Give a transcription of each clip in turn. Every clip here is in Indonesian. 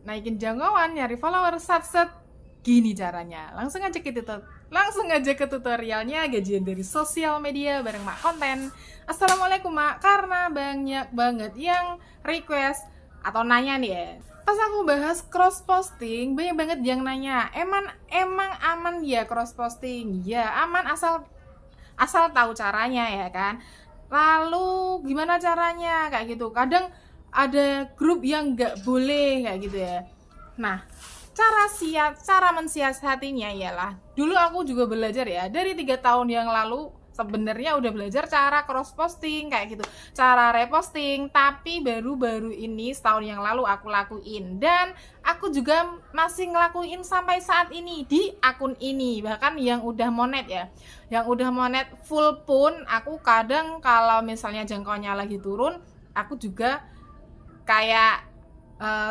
naikin jangkauan, nyari follower, set. Gini caranya. Langsung aja ke tutorialnya gajian dari sosial media bareng Mak Konten. Assalamualaikum Mak, karena banyak banget yang request atau nanya nih ya. Pas aku bahas cross posting, banyak banget yang nanya, emang aman ya cross posting? Ya, aman asal tahu caranya ya kan. Lalu gimana caranya kayak gitu. Kadang ada grup yang nggak boleh kayak gitu ya. Nah, cara mensiasatinya ialah, dulu aku juga belajar ya, dari 3 tahun yang lalu sebenarnya udah belajar cara cross posting kayak gitu, cara reposting, tapi baru-baru ini setahun yang lalu aku lakuin, dan aku juga masih ngelakuin sampai saat ini di akun ini, bahkan yang udah monet ya, yang udah monet full pun aku kadang kalau misalnya jangkauannya lagi turun, aku juga kayak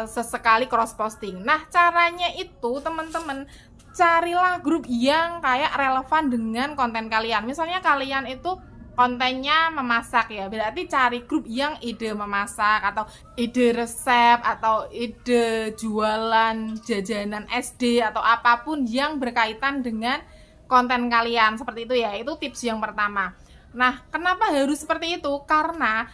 sesekali cross posting. Nah, caranya itu teman-teman, carilah grup yang kayak relevan dengan konten kalian. Misalnya kalian itu kontennya memasak ya, berarti cari grup yang ide memasak atau ide resep atau ide jualan jajanan SD atau apapun yang berkaitan dengan konten kalian, seperti itu ya. Itu tips yang pertama. Nah, kenapa harus seperti itu? Karena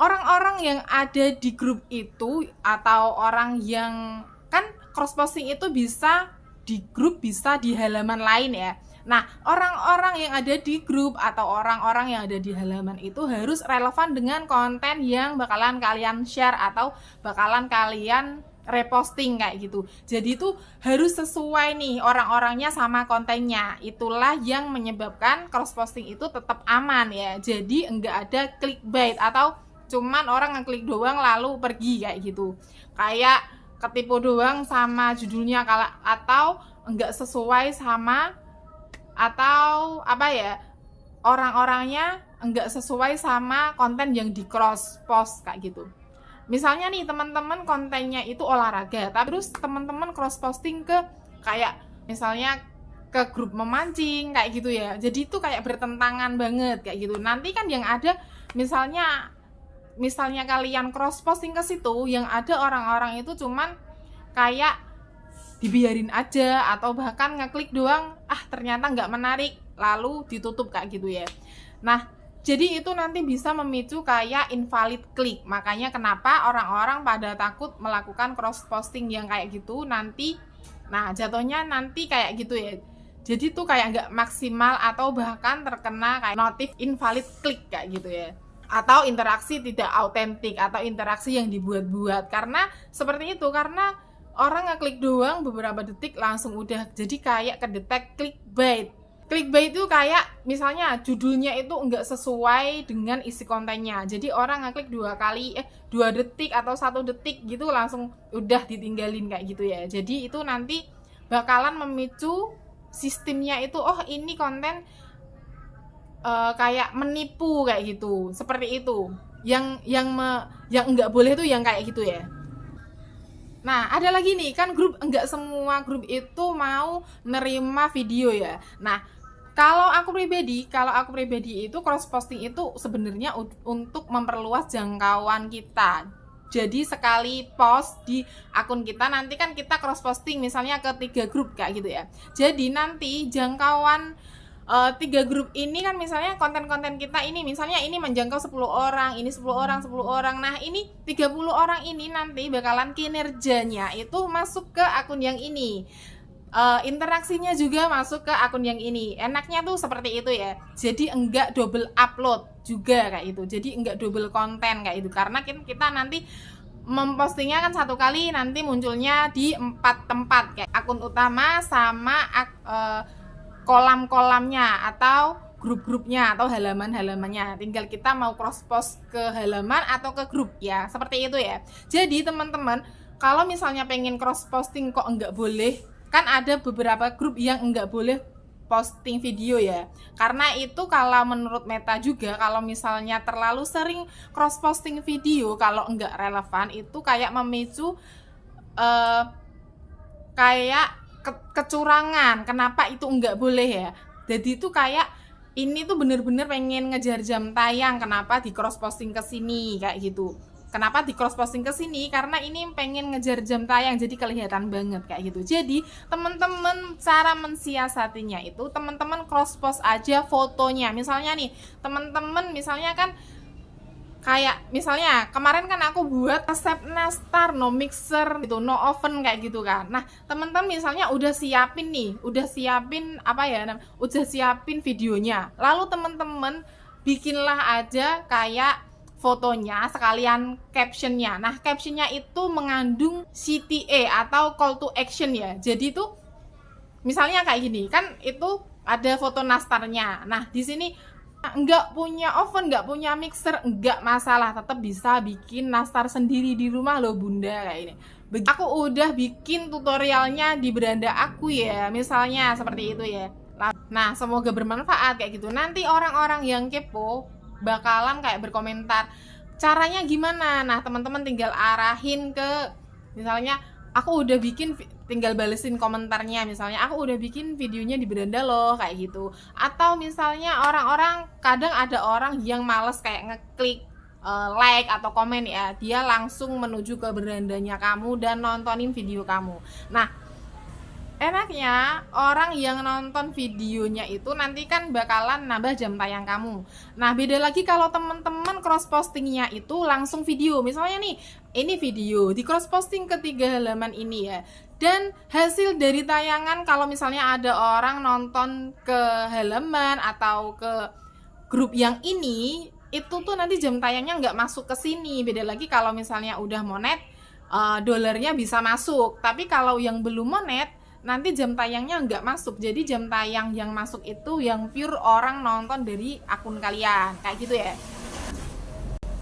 orang-orang yang ada di grup itu atau orang yang kan cross posting itu bisa di grup, bisa di halaman lain ya. Nah, orang-orang yang ada di grup atau orang-orang yang ada di halaman itu harus relevan dengan konten yang bakalan kalian share atau bakalan kalian reposting kayak gitu. Jadi itu harus sesuai nih orang-orangnya sama kontennya. Itulah yang menyebabkan cross posting itu tetap aman ya. Jadi enggak ada clickbait atau cuman orang ngeklik doang lalu pergi kayak gitu, kayak ketipu doang sama judulnya atau enggak sesuai sama, atau apa ya, orang-orangnya enggak sesuai sama konten yang di cross post kayak gitu. Misalnya nih teman-teman kontennya itu olahraga, tapi terus teman-teman cross posting ke kayak misalnya ke grup memancing kayak gitu ya, jadi itu kayak bertentangan banget kayak gitu. Nanti kan yang ada misalnya kalian cross posting ke situ, yang ada orang-orang itu cuman kayak dibiarin aja atau bahkan ngeklik doang, ternyata nggak menarik, lalu ditutup kayak gitu ya. Nah, jadi itu nanti bisa memicu kayak invalid klik. Makanya kenapa orang-orang pada takut melakukan cross posting yang kayak gitu nanti. Nah, jatuhnya nanti kayak gitu ya. Jadi tuh kayak nggak maksimal atau bahkan terkena kayak notif invalid klik kayak gitu ya, atau interaksi tidak autentik atau interaksi yang dibuat-buat. Karena seperti itu, karena orang ngeklik doang beberapa detik langsung udah jadi kayak kedetek clickbait. Clickbait itu kayak misalnya judulnya itu enggak sesuai dengan isi kontennya, jadi orang ngeklik 2 detik atau 1 detik gitu langsung udah ditinggalin kayak gitu ya. Jadi itu nanti bakalan memicu sistemnya itu, oh ini konten kayak menipu kayak gitu, seperti itu. Yang enggak boleh tuh yang kayak gitu ya. Nah, ada lagi nih, kan enggak semua grup itu mau nerima video ya. Nah, kalau aku pribadi itu cross posting itu sebenarnya untuk memperluas jangkauan kita. Jadi sekali post di akun kita, nanti kan kita cross posting misalnya ke 3 grup kayak gitu ya. Jadi nanti jangkauan 3 grup ini kan, misalnya konten-konten kita ini misalnya ini menjangkau 10 orang, ini 10 orang, 10 orang. Nah, ini 30 orang ini nanti bakalan kinerjanya itu masuk ke akun yang ini. Interaksinya juga masuk ke akun yang ini. Enaknya tuh seperti itu ya. Jadi enggak double upload juga kayak itu. Jadi enggak double konten kayak itu. Karena kita nanti mempostingnya kan 1 kali, nanti munculnya di 4 tempat kayak akun utama sama kolam-kolamnya atau grup-grupnya atau halaman-halamannya. Tinggal kita mau cross post ke halaman atau ke grup ya, seperti itu ya. Jadi teman-teman, kalau misalnya pengen cross posting kok enggak boleh, kan ada beberapa grup yang enggak boleh posting video ya. Karena itu kalau menurut Meta juga, kalau misalnya terlalu sering cross posting video kalau enggak relevan, itu kayak memicu kayak kecurangan. Kenapa itu enggak boleh ya? Jadi itu kayak ini tuh bener-bener pengen ngejar jam tayang, kenapa di cross posting ke sini kayak gitu. Kenapa di cross posting ke sini? Karena ini pengen ngejar jam tayang, jadi kelihatan banget kayak gitu. Jadi teman-teman cara mensiasatinya itu teman-teman cross post aja fotonya. Misalnya nih, teman-teman misalnya kan kayak misalnya kemarin kan aku buat resep nastar no mixer gitu, no oven kayak gitu kan. Nah, teman-teman misalnya udah siapin udah siapin videonya. Lalu teman-teman bikinlah aja kayak fotonya sekalian captionnya. Nah, captionnya itu mengandung CTA atau call to action ya. Jadi itu misalnya kayak gini kan, itu ada foto nastarnya. Nah, di sini nggak punya oven, nggak punya mixer, nggak masalah, tetap bisa bikin nastar sendiri di rumah loh bunda kayak ini. Aku udah bikin tutorialnya di beranda aku ya, misalnya seperti itu ya. Nah, semoga bermanfaat kayak gitu. Nanti orang-orang yang kepo bakalan kayak berkomentar caranya gimana. Nah, teman-teman tinggal arahin ke misalnya aku udah bikin, tinggal balesin komentarnya, misalnya aku udah bikin videonya di beranda loh kayak gitu. Atau misalnya orang-orang, kadang ada orang yang males kayak ngeklik like atau komen ya, dia langsung menuju ke berandanya kamu dan nontonin video kamu. Nah, enaknya orang yang nonton videonya itu nanti kan bakalan nambah jam tayang kamu. Nah, beda lagi kalau teman-teman cross postingnya itu langsung video. Misalnya nih, ini video di cross posting ke 3 halaman ini ya. Dan hasil dari tayangan, kalau misalnya ada orang nonton ke halaman atau ke grup yang ini, itu tuh nanti jam tayangnya nggak masuk ke sini. Beda lagi kalau misalnya udah monet, dolarnya bisa masuk. Tapi kalau yang belum monet, nanti jam tayangnya nggak masuk. Jadi jam tayang yang masuk itu yang pure orang nonton dari akun kalian kayak gitu ya.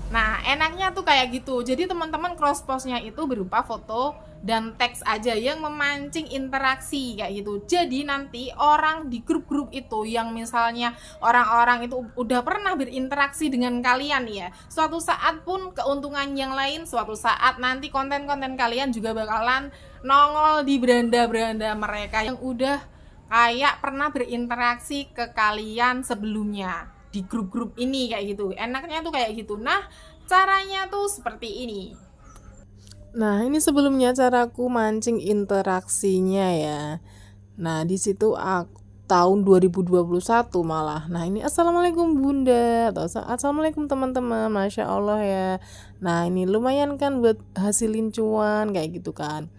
Nah, enaknya tuh kayak gitu. Jadi teman-teman cross postnya itu berupa foto dan teks aja yang memancing interaksi kayak gitu. Jadi nanti orang di grup-grup itu yang misalnya orang-orang itu udah pernah berinteraksi dengan kalian ya, suatu saat pun keuntungan yang lain, suatu saat nanti konten-konten kalian juga bakalan nongol di beranda-beranda mereka yang udah kayak pernah berinteraksi ke kalian sebelumnya di grup-grup ini kayak gitu. Enaknya tuh kayak gitu. Nah, caranya tuh seperti ini. Nah, ini sebelumnya caraku mancing interaksinya ya. Nah, di situ tahun 2021 malah. Nah, ini assalamualaikum bunda atau assalamualaikum teman-teman, masya Allah ya. Nah, ini lumayan kan buat hasilin cuan kayak gitu kan.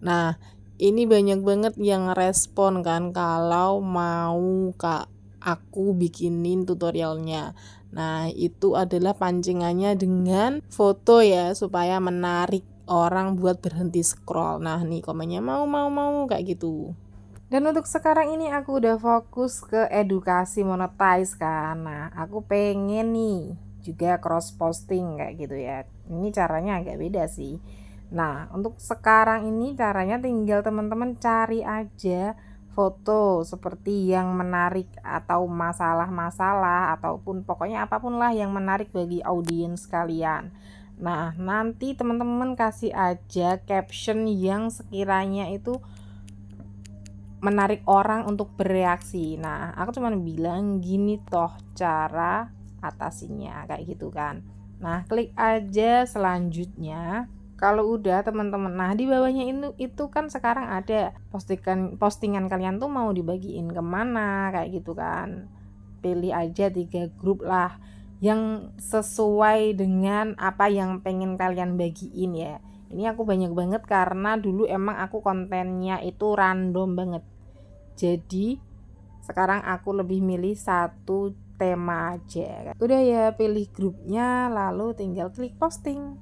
Nah, ini banyak banget yang respon kan kalau mau aku bikinin tutorialnya. Nah, itu adalah pancingannya dengan foto ya, supaya menarik orang buat berhenti scroll. Nah, nih komennya mau kayak gitu. Dan untuk sekarang ini aku udah fokus ke edukasi monetize kan. Nah, aku pengen nih juga cross posting kayak gitu ya. Ini caranya agak beda sih. Nah, untuk sekarang ini caranya tinggal teman-teman cari aja foto seperti yang menarik atau masalah-masalah ataupun pokoknya apapun lah yang menarik bagi audiens kalian. Nah, nanti teman-teman kasih aja caption yang sekiranya itu menarik orang untuk bereaksi. Nah, aku cuma bilang gini toh cara atasinya kayak gitu kan. Nah, klik aja selanjutnya. Kalau udah teman-teman, nah di bawahnya itu kan sekarang ada postingan kalian tuh mau dibagiin kemana kayak gitu kan. Pilih aja 3 grup lah yang sesuai dengan apa yang pengen kalian bagiin ya. Ini aku banyak banget karena dulu emang aku kontennya itu random banget. Jadi sekarang aku lebih milih satu tema aja. Udah ya, pilih grupnya lalu tinggal klik posting.